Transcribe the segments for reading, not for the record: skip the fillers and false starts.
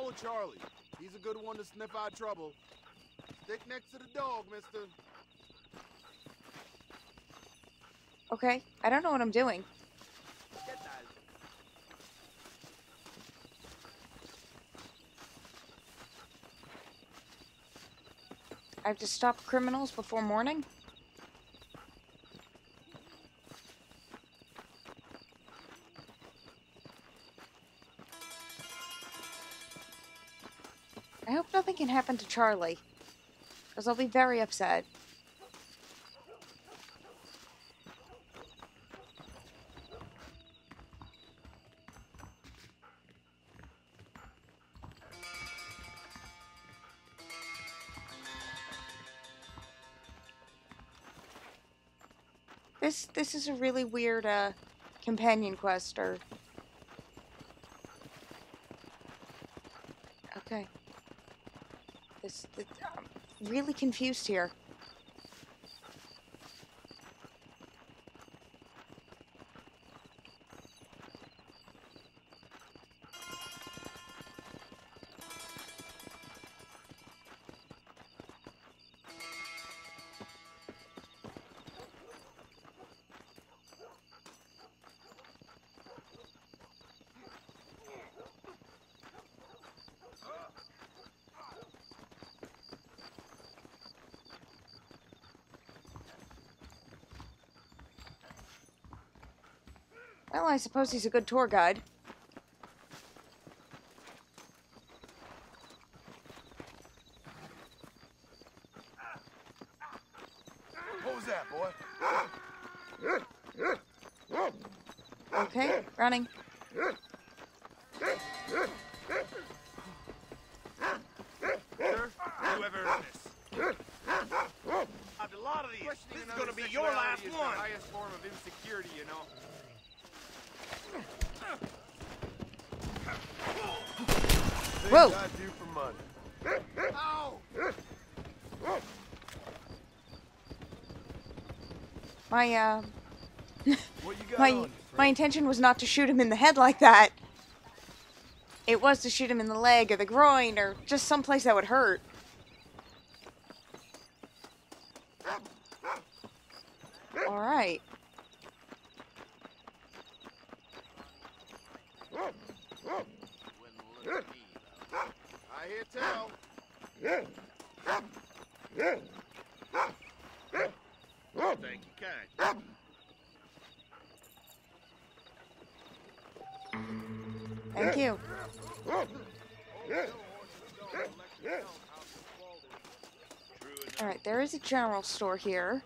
Follow Charlie. He's a good one to sniff out trouble. Stick next to the dog, mister. Okay, I don't know what I'm doing. I have to stop criminals before morning? I hope nothing can happen to Charlie, because I'll be very upset. This is a really weird, companion quest, or... Okay. I'm really confused here. Well, I suppose he's a good tour guide. What was that, boy? Okay, running. Sir, whoever is this? A lot of these. This is gonna be your last one. The highest form of insecurity, you know. Whoa! I do for money. Ow! What you got my intention was not to shoot him in the head like that. It was to shoot him in the leg or the groin or just someplace that would hurt. Alright. I hear tell. Thank you, kind. Thank you. Alright, there is a general store here.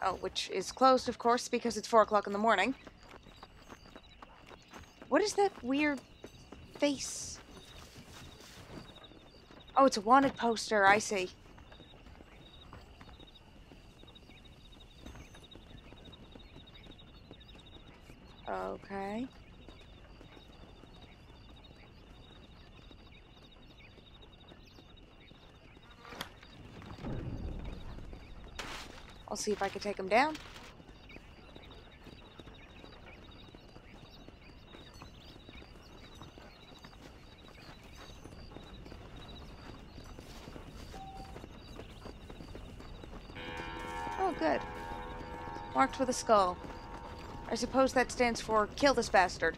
Oh, which is closed, of course, because it's 4 o'clock in the morning. What is that weird face? Oh, it's a wanted poster, I see. Okay. I'll see if I can take him down. Oh, good. Marked with a skull. I suppose that stands for kill this bastard.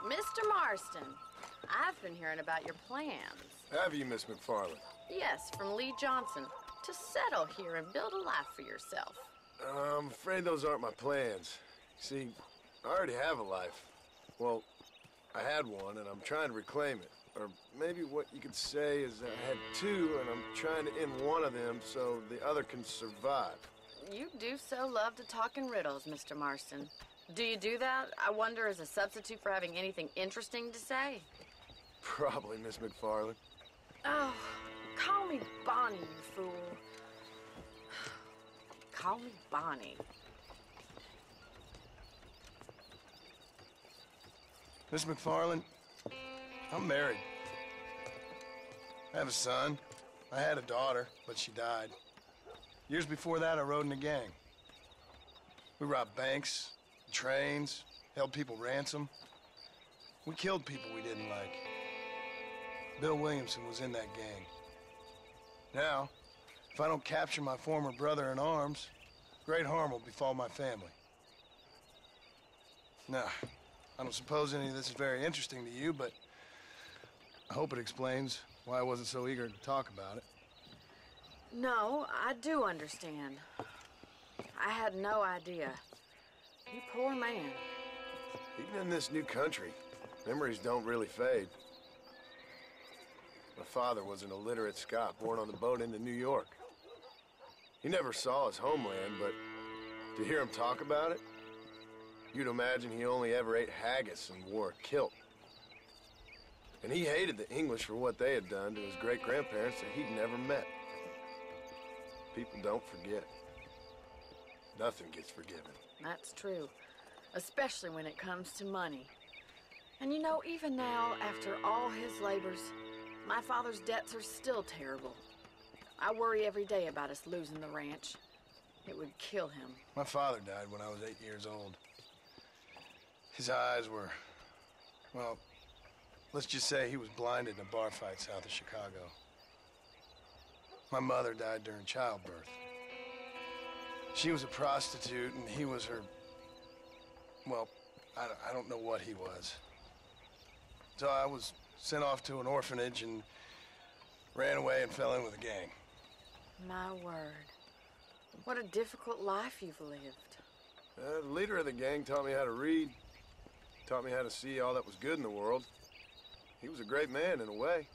Mr. Marston, I've been hearing about your plans. Have you, Miss McFarland? Yes, from Lee Johnson, to settle here and build a life for yourself. I'm afraid those aren't my plans. See, I already have a life. Well, I had one, and I'm trying to reclaim it. Or maybe what you could say is that I had two, and I'm trying to end one of them so the other can survive. You do so love to talk in riddles, Mr. Marston. Do you do that, I wonder, as a substitute for having anything interesting to say? Probably, Miss McFarland. Oh, call me Bonnie, you fool. Call me Bonnie. Miss McFarland, I'm married. I have a son. I had a daughter, but she died. Years before that, I rode in a gang. We robbed banks, trains, held people ransom. We killed people we didn't like. Bill Williamson was in that gang. Now, if I don't capture my former brother in arms, great harm will befall my family. Now, I don't suppose any of this is very interesting to you, but I hope it explains why I wasn't so eager to talk about it. No, I do understand. I had no idea. You poor man. Even in this new country, memories don't really fade. My father was an illiterate Scot born on the boat into New York. He never saw his homeland, but to hear him talk about it, you'd imagine he only ever ate haggis and wore a kilt. And he hated the English for what they had done to his great-grandparents that he'd never met. People don't forget. Nothing gets forgiven. That's true. Especially when it comes to money. And you know, even now, after all his labors, my father's debts are still terrible. I worry every day about us losing the ranch. It would kill him. My father died when I was 8 years old. His eyes were, well, let's just say he was blinded in a bar fight south of Chicago. My mother died during childbirth. She was a prostitute and he was her, well, I don't know what he was. So I was sent off to an orphanage and ran away and fell in with a gang. My word. What a difficult life you've lived. The leader of the gang taught me how to read, taught me how to see all that was good in the world. He was a great man in a way.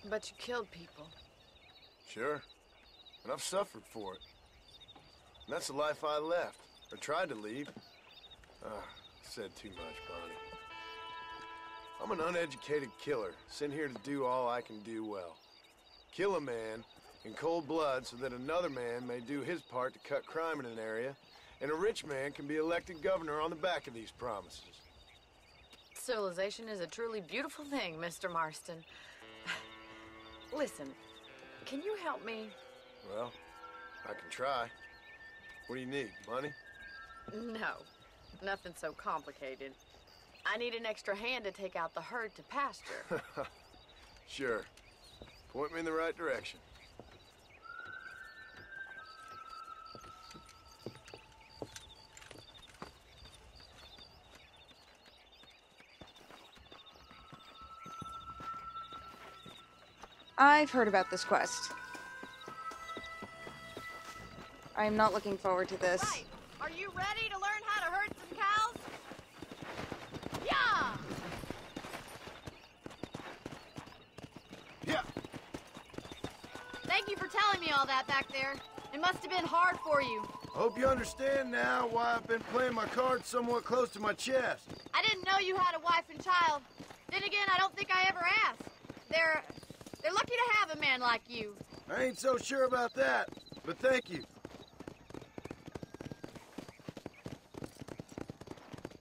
But you killed people. Sure. And I've suffered for it. And that's the life I left, or tried to leave. Said too much, Bonnie. I'm an uneducated killer, sent here to do all I can do well. Kill a man in cold blood so that another man may do his part to cut crime in an area, and a rich man can be elected governor on the back of these promises. Civilization is a truly beautiful thing, Mr. Marston. Listen, can you help me? Well, I can try. What do you need, money? No, nothing so complicated. I need an extra hand to take out the herd to pasture. Sure. Point me in the right direction. I've heard about this quest. I'm not looking forward to this. Right. Are you ready to learn how to herd some cows? Yeah! Yeah. Thank you for telling me all that back there. It must have been hard for you. Hope you understand now why I've been playing my cards somewhat close to my chest. I didn't know you had a wife and child. Then again, I don't think I ever asked. They're lucky to have a man like you. I ain't so sure about that, but thank you.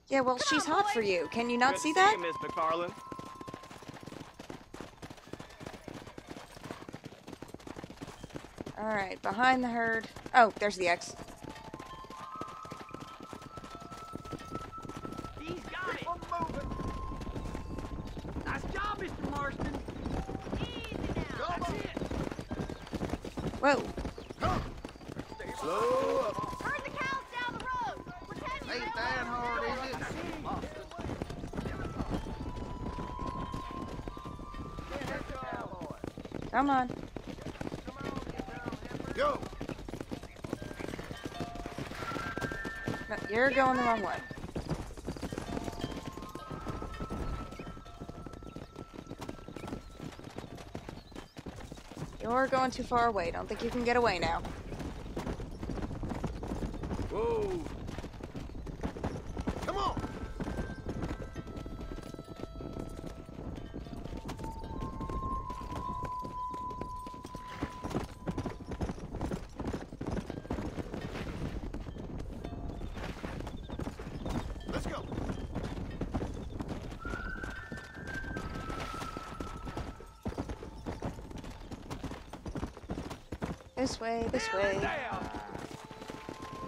Yeah, well, she's hot for you. Can you not see that? Good to see you, Miss McFarland. Alright, behind the herd. Oh, there's the X. He's got it. Nice job, Mr. Marston. Easy now. That's it. Whoa. Slow up. Herd the cows down the road. Pretend you Ain't that hard, is it? Come on. Go. No, you're going the wrong way. You're going too far away. Don't think you can get away now. Whoa. Come on. Let's go. This way, this way. Down.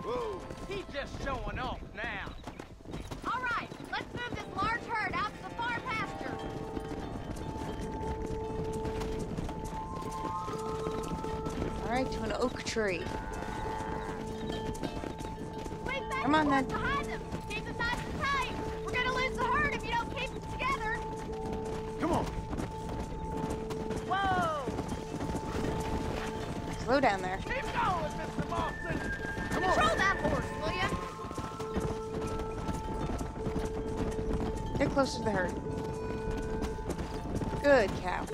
Whoa. He's just showing off now. All right, let's move this large herd out to the far pasture. Alright, to an oak tree. Wait back Come on, and forth then. behind them. Keep them nice and tight. We're gonna lose the herd if you don't keep them together. Come on. Whoa! Slow down there. Keep going, Mr. Marston. Come Control on. that horse, will ya? Get closer to the herd. Good cow.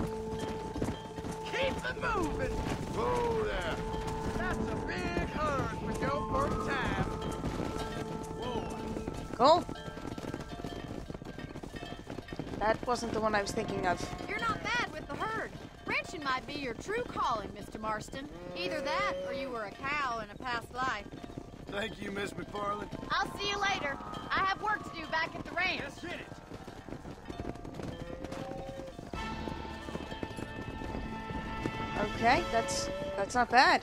Keep it moving. Whoa there. That's a big herd for your first time. Whoa. Cool. That wasn't the one I was thinking of. You're not bad with the herd. Ranching might be your true calling, Mr. Marston. Either that, or you were a cow in a past life. Thank you, Miss McFarland. I'll see you later. I have work to do back at the ranch. Just hit it. Okay, that's not bad.